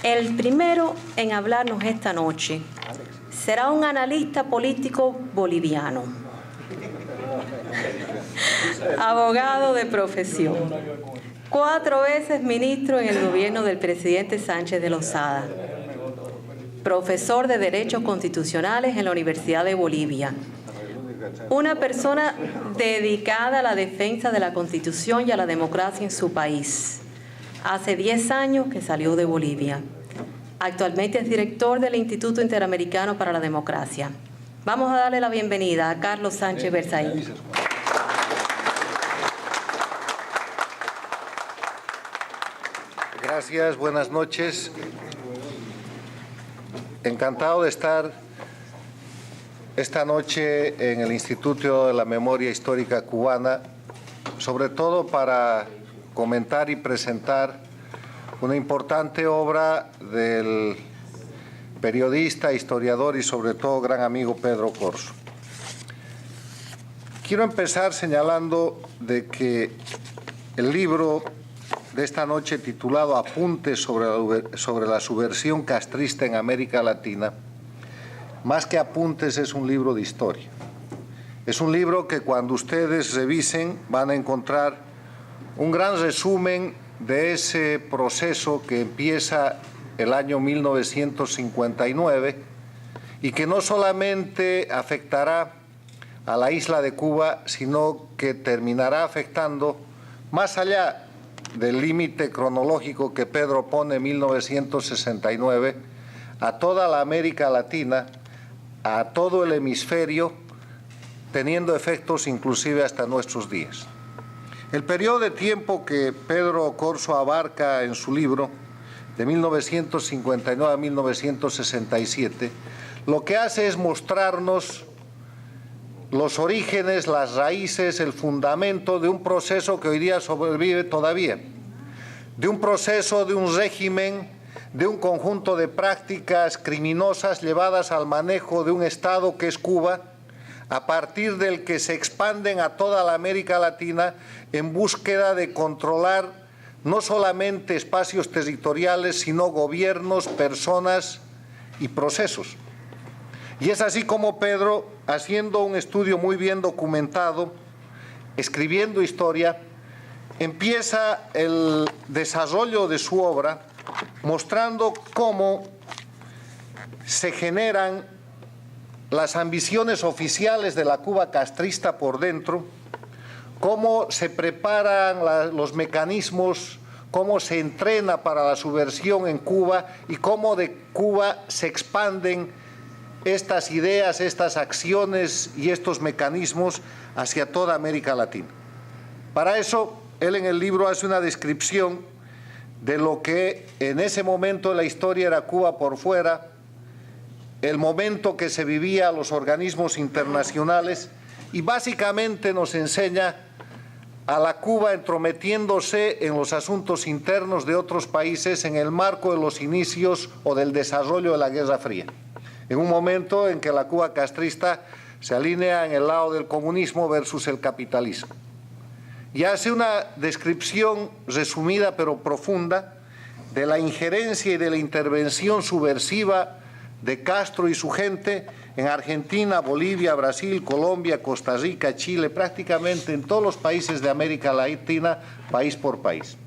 El primero en hablarnos esta noche será un analista político boliviano, abogado de profesión, 4 veces ministro en el gobierno del presidente Sánchez de Lozada, profesor de Derechos Constitucionales en la Universidad de Bolivia, una persona dedicada a la defensa de la Constitución y a la democracia en su país. Hace 10 años que salió de Bolivia. Actualmente es director del Instituto Interamericano para la Democracia. Vamos a darle la bienvenida a Carlos Sánchez Berzaín. Gracias, buenas noches. Encantado de estar esta noche en el Instituto de la Memoria Histórica Cubana, sobre todo para comentar y presentar una importante obra del periodista, historiador y sobre todo gran amigo Pedro Corso. Quiero empezar señalando de que el libro de esta noche, titulado Apuntes sobre la subversión castrista en América Latina, más que apuntes es un libro de historia. Es un libro que cuando ustedes revisen van a encontrar un gran resumen de ese proceso que empieza el año 1959 y que no solamente afectará a la isla de Cuba, sino que terminará afectando más allá del límite cronológico que Pedro pone en 1969 a toda la América Latina, a todo el hemisferio, teniendo efectos inclusive hasta nuestros días. El periodo de tiempo que Pedro Corso abarca en su libro, de 1959 a 1967, lo que hace es mostrarnos los orígenes, las raíces, el fundamento de un proceso que hoy día sobrevive todavía, de un proceso, de un régimen, de un conjunto de prácticas criminosas llevadas al manejo de un Estado que es Cuba, a partir del que se expanden a toda la América Latina en búsqueda de controlar no solamente espacios territoriales, sino gobiernos, personas y procesos. Y es así como Pedro, haciendo un estudio muy bien documentado, escribiendo historia, empieza el desarrollo de su obra mostrando cómo se generan las ambiciones oficiales de la Cuba castrista por dentro, cómo se preparan los mecanismos, cómo se entrena para la subversión en Cuba y cómo de Cuba se expanden estas ideas, estas acciones y estos mecanismos hacia toda América Latina. Para eso, él en el libro hace una descripción de lo que en ese momento de la historia era Cuba por fuera, el momento que se vivía a los organismos internacionales y básicamente nos enseña a la Cuba entrometiéndose en los asuntos internos de otros países en el marco de los inicios o del desarrollo de la Guerra Fría, en un momento en que la Cuba castrista se alinea en el lado del comunismo versus el capitalismo. Y hace una descripción resumida pero profunda de la injerencia y de la intervención subversiva de Castro y su gente en Argentina, Bolivia, Brasil, Colombia, Costa Rica, Chile, prácticamente en todos los países de América Latina, país por país.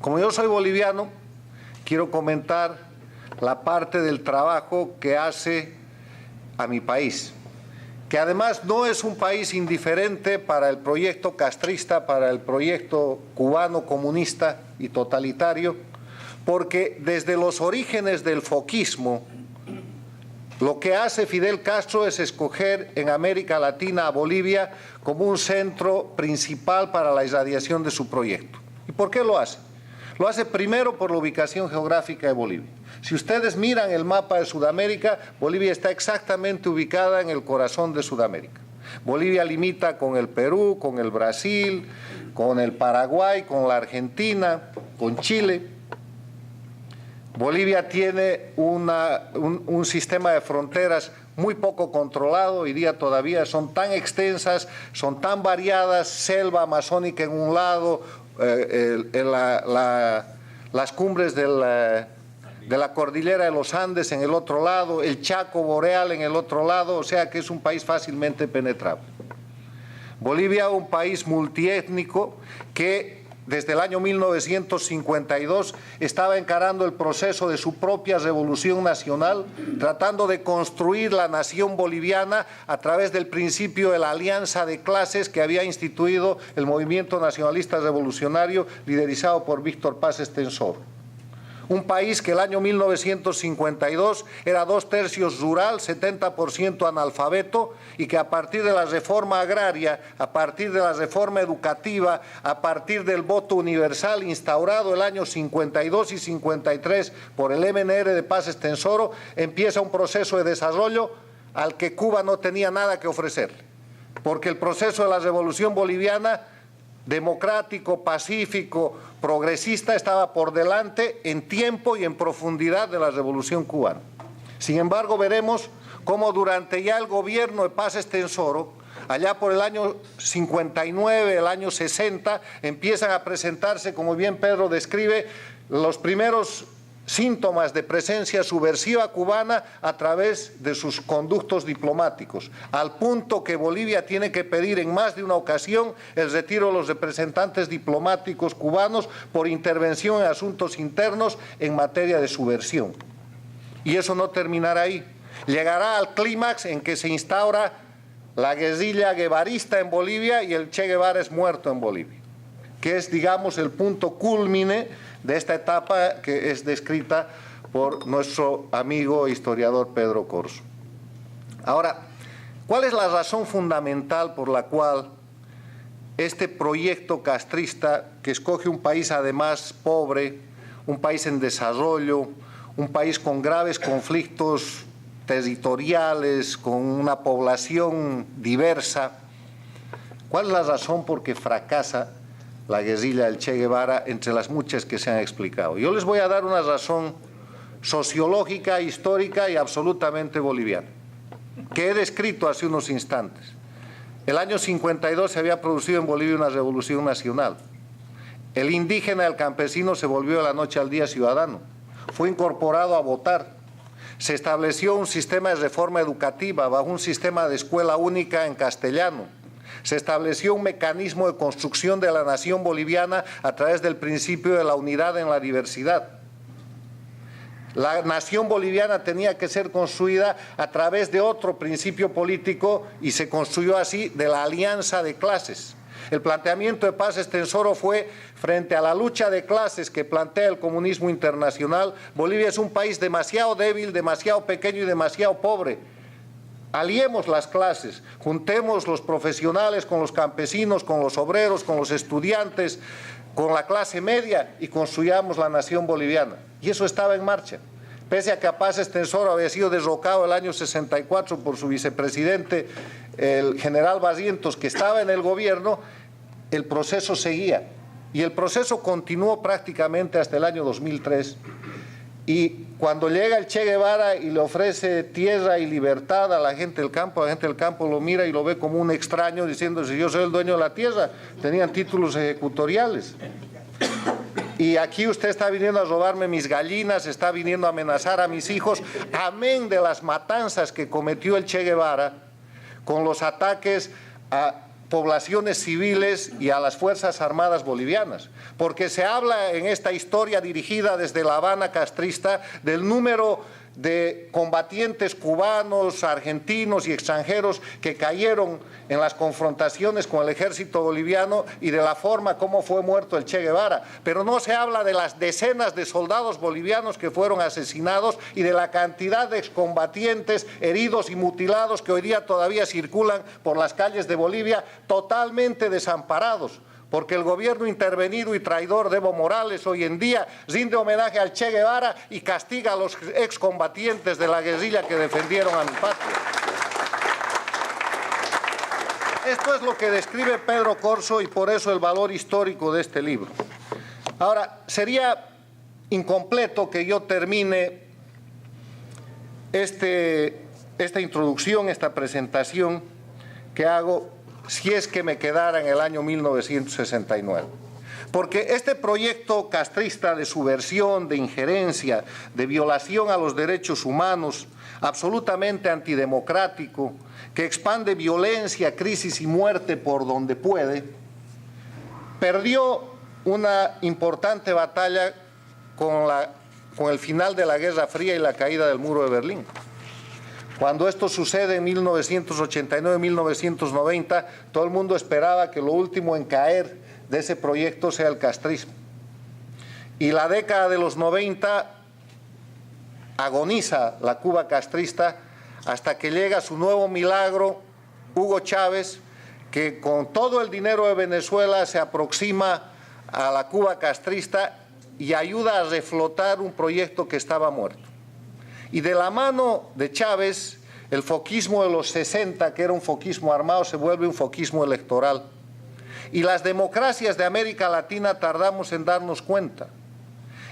Como yo soy boliviano, quiero comentar la parte del trabajo que hace a mi país, que además no es un país indiferente para el proyecto castrista, para el proyecto cubano comunista y totalitario, porque desde los orígenes del foquismo, lo que hace Fidel Castro es escoger en América Latina a Bolivia como un centro principal para la irradiación de su proyecto. ¿Y por qué lo hace? Lo hace primero por la ubicación geográfica de Bolivia. Si ustedes miran el mapa de Sudamérica, Bolivia está exactamente ubicada en el corazón de Sudamérica. Bolivia limita con el Perú, con el Brasil, con el Paraguay, con la Argentina, con Chile. Bolivia tiene un sistema de fronteras muy poco controlado, hoy día todavía son tan extensas, son tan variadas, selva amazónica en un lado, las cumbres del de la cordillera de los Andes en el otro lado, el Chaco boreal en el otro lado, o sea que es un país fácilmente penetrable. Bolivia, un país multiétnico que desde el año 1952 estaba encarando el proceso de su propia revolución nacional, tratando de construir la nación boliviana a través del principio de la alianza de clases que había instituido el movimiento nacionalista revolucionario liderizado por Víctor Paz Estenssoro. Un país que el año 1952 era 2/3 rural, 70% analfabeto, y que a partir de la reforma agraria, a partir de la reforma educativa, a partir del voto universal instaurado el año 52 y 53 por el MNR de Paz Estenssoro, empieza un proceso de desarrollo al que Cuba no tenía nada que ofrecerle, porque el proceso de la revolución boliviana, democrático, pacífico, progresista, estaba por delante en tiempo y en profundidad de la revolución cubana. Sin embargo, veremos cómo durante ya el gobierno de Paz Estenssoro, allá por el año 59, el año 60, empiezan a presentarse, como bien Pedro describe, los primeros síntomas de presencia subversiva cubana a través de sus conductos diplomáticos, al punto que Bolivia tiene que pedir en más de una ocasión el retiro de los representantes diplomáticos cubanos por intervención en asuntos internos en materia de subversión. Y eso no terminará ahí. Llegará al clímax en que se instaura la guerrilla guevarista en Bolivia y el Che Guevara es muerto en Bolivia, que es, digamos, el punto cúlmine de esta etapa que es descrita por nuestro amigo historiador Pedro Corso. Ahora, ¿cuál es la razón fundamental por la cual este proyecto castrista, que escoge un país además pobre, un país en desarrollo, un país con graves conflictos territoriales, con una población diversa, cuál es la razón por que fracasa la guerrilla del Che Guevara entre las muchas que se han explicado? Yo les voy a dar una razón sociológica, histórica y absolutamente boliviana, que he descrito hace unos instantes. El año 52 se había producido en Bolivia una revolución nacional. El indígena y el campesino se volvió de la noche al día ciudadano, fue incorporado a votar, se estableció un sistema de reforma educativa bajo un sistema de escuela única en castellano. Se estableció un mecanismo de construcción de la nación boliviana a través del principio de la unidad en la diversidad. La nación boliviana tenía que ser construida a través de otro principio político y se construyó así de la alianza de clases. El planteamiento de Paz Estenssoro fue, frente a la lucha de clases que plantea el comunismo internacional, Bolivia es un país demasiado débil, demasiado pequeño y demasiado pobre. Aliemos las clases, juntemos los profesionales con los campesinos, con los obreros, con los estudiantes, con la clase media y construyamos la nación boliviana. Y eso estaba en marcha. Pese a que Paz Estenssoro había sido derrocado el año 64 por su vicepresidente, el general Barrientos, que estaba en el gobierno, el proceso seguía. Y el proceso continuó prácticamente hasta el año 2003. Y cuando llega el Che Guevara y le ofrece tierra y libertad a la gente del campo lo mira y lo ve como un extraño, diciendo: si yo soy el dueño de la tierra. Tenían títulos ejecutoriales. Y aquí usted está viniendo a robarme mis gallinas, está viniendo a amenazar a mis hijos, amén de las matanzas que cometió el Che Guevara con los ataques a poblaciones civiles y a las Fuerzas Armadas bolivianas, porque se habla en esta historia dirigida desde La Habana castrista del número de combatientes cubanos, argentinos y extranjeros que cayeron en las confrontaciones con el ejército boliviano y de la forma como fue muerto el Che Guevara, pero no se habla de las decenas de soldados bolivianos que fueron asesinados y de la cantidad de excombatientes heridos y mutilados que hoy día todavía circulan por las calles de Bolivia totalmente desamparados, porque el gobierno intervenido y traidor de Evo Morales hoy en día rinde homenaje al Che Guevara y castiga a los excombatientes de la guerrilla que defendieron a mi patria. Esto es lo que describe Pedro Corso y por eso el valor histórico de este libro. Ahora, sería incompleto que yo termine esta introducción, esta presentación que hago, si es que me quedara en el año 1969. Porque este proyecto castrista de subversión, de injerencia, de violación a los derechos humanos, absolutamente antidemocrático, que expande violencia, crisis y muerte por donde puede, perdió una importante batalla con el final de la Guerra Fría y la caída del muro de Berlín. Cuando esto sucede en 1989-1990, todo el mundo esperaba que lo último en caer de ese proyecto sea el castrismo. Y la década de los 90 agoniza la Cuba castrista hasta que llega su nuevo milagro, Hugo Chávez, que con todo el dinero de Venezuela se aproxima a la Cuba castrista y ayuda a reflotar un proyecto que estaba muerto. Y de la mano de Chávez, el foquismo de los 60, que era un foquismo armado, se vuelve un foquismo electoral. Y las democracias de América Latina tardamos en darnos cuenta.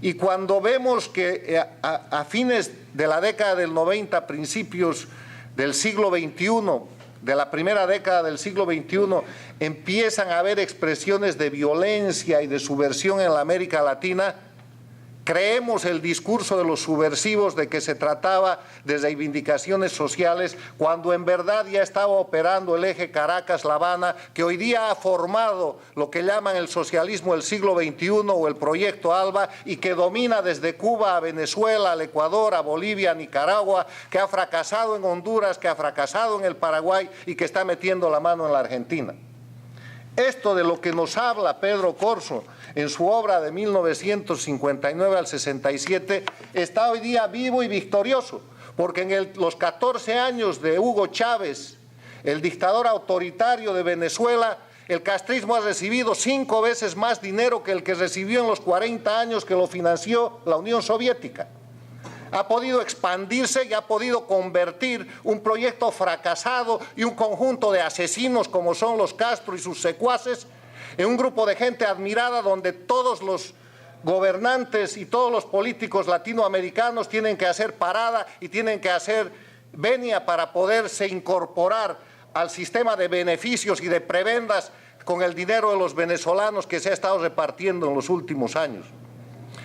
Y cuando vemos que a fines de la década del 90, principios del siglo XXI, de la primera década del siglo XXI, empiezan a haber expresiones de violencia y de subversión en la América Latina, creemos el discurso de los subversivos de que se trataba de reivindicaciones sociales, cuando en verdad ya estaba operando el eje Caracas-La Habana, que hoy día ha formado lo que llaman el socialismo del siglo XXI o el proyecto ALBA, y que domina desde Cuba a Venezuela, al Ecuador, a Bolivia, a Nicaragua, que ha fracasado en Honduras, que ha fracasado en el Paraguay y que está metiendo la mano en la Argentina. Esto de lo que nos habla Pedro Corzo en su obra de 1959 al 67 está hoy día vivo y victorioso, porque en los 14 años de Hugo Chávez, el dictador autoritario de Venezuela, el castrismo ha recibido 5 veces más dinero que el que recibió en los 40 años que lo financió la Unión Soviética. Ha podido expandirse y ha podido convertir un proyecto fracasado y un conjunto de asesinos como son los Castro y sus secuaces en un grupo de gente admirada donde todos los gobernantes y todos los políticos latinoamericanos tienen que hacer parada y tienen que hacer venia para poderse incorporar al sistema de beneficios y de prebendas con el dinero de los venezolanos que se ha estado repartiendo en los últimos años.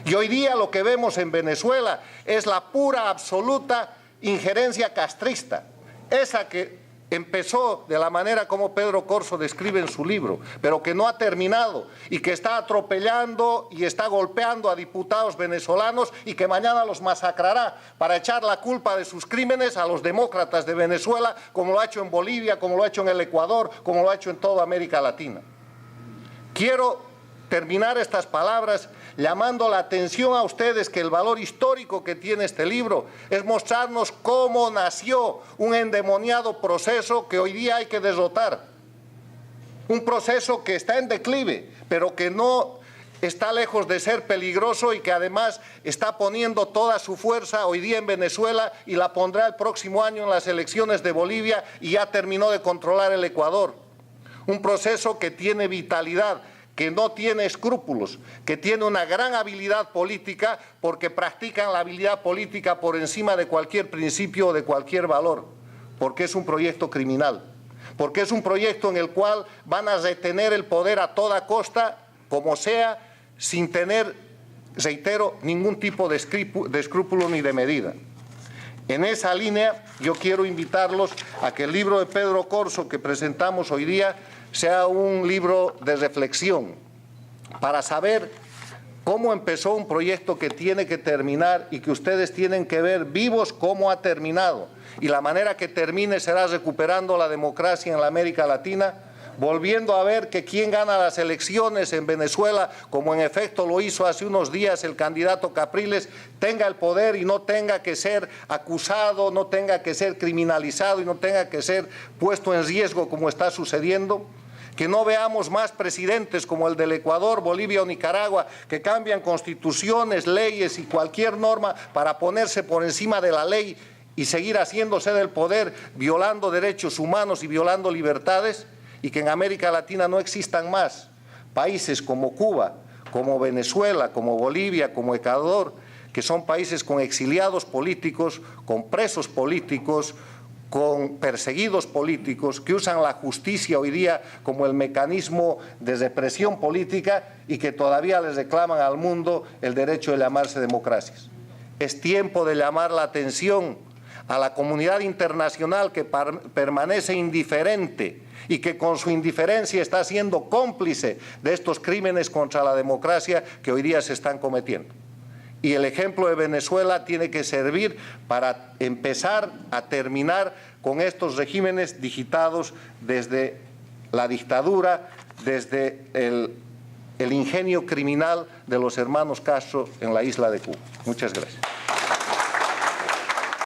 Y hoy día lo que vemos en Venezuela es la pura, absoluta injerencia castrista, esa que empezó de la manera como Pedro Corzo describe en su libro, pero que no ha terminado y que está atropellando y está golpeando a diputados venezolanos y que mañana los masacrará para echar la culpa de sus crímenes a los demócratas de Venezuela, como lo ha hecho en Bolivia, como lo ha hecho en el Ecuador, como lo ha hecho en toda América Latina. Quiero terminar estas palabras llamando la atención a ustedes que el valor histórico que tiene este libro es mostrarnos cómo nació un endemoniado proceso que hoy día hay que derrotar. Un proceso que está en declive, pero que no está lejos de ser peligroso y que además está poniendo toda su fuerza hoy día en Venezuela y la pondrá el próximo año en las elecciones de Bolivia y ya terminó de controlar el Ecuador. Un proceso que tiene vitalidad, que no tiene escrúpulos, que tiene una gran habilidad política porque practican la habilidad política por encima de cualquier principio o de cualquier valor, porque es un proyecto criminal, porque es un proyecto en el cual van a retener el poder a toda costa, como sea, sin tener, reitero, ningún tipo de escrúpulo ni de medida. En esa línea yo quiero invitarlos a que el libro de Pedro Corzo que presentamos hoy día sea un libro de reflexión para saber cómo empezó un proyecto que tiene que terminar y que ustedes tienen que ver vivos cómo ha terminado. Y la manera que termine será recuperando la democracia en la América Latina, volviendo a ver que quien gana las elecciones en Venezuela, como en efecto lo hizo hace unos días el candidato Capriles, tenga el poder y no tenga que ser acusado, no tenga que ser criminalizado y no tenga que ser puesto en riesgo como está sucediendo. Que no veamos más presidentes como el del Ecuador, Bolivia o Nicaragua, que cambian constituciones, leyes y cualquier norma para ponerse por encima de la ley y seguir haciéndose del poder, violando derechos humanos y violando libertades, y que en América Latina no existan más países como Cuba, como Venezuela, como Bolivia, como Ecuador, que son países con exiliados políticos, con presos políticos, con perseguidos políticos que usan la justicia hoy día como el mecanismo de represión política y que todavía les reclaman al mundo el derecho de llamarse democracias. Es tiempo de llamar la atención a la comunidad internacional que permanece indiferente y que con su indiferencia está siendo cómplice de estos crímenes contra la democracia que hoy día se están cometiendo. Y el ejemplo de Venezuela tiene que servir para empezar a terminar con estos regímenes digitados desde la dictadura, desde el ingenio criminal de los hermanos Castro en la isla de Cuba. Muchas gracias.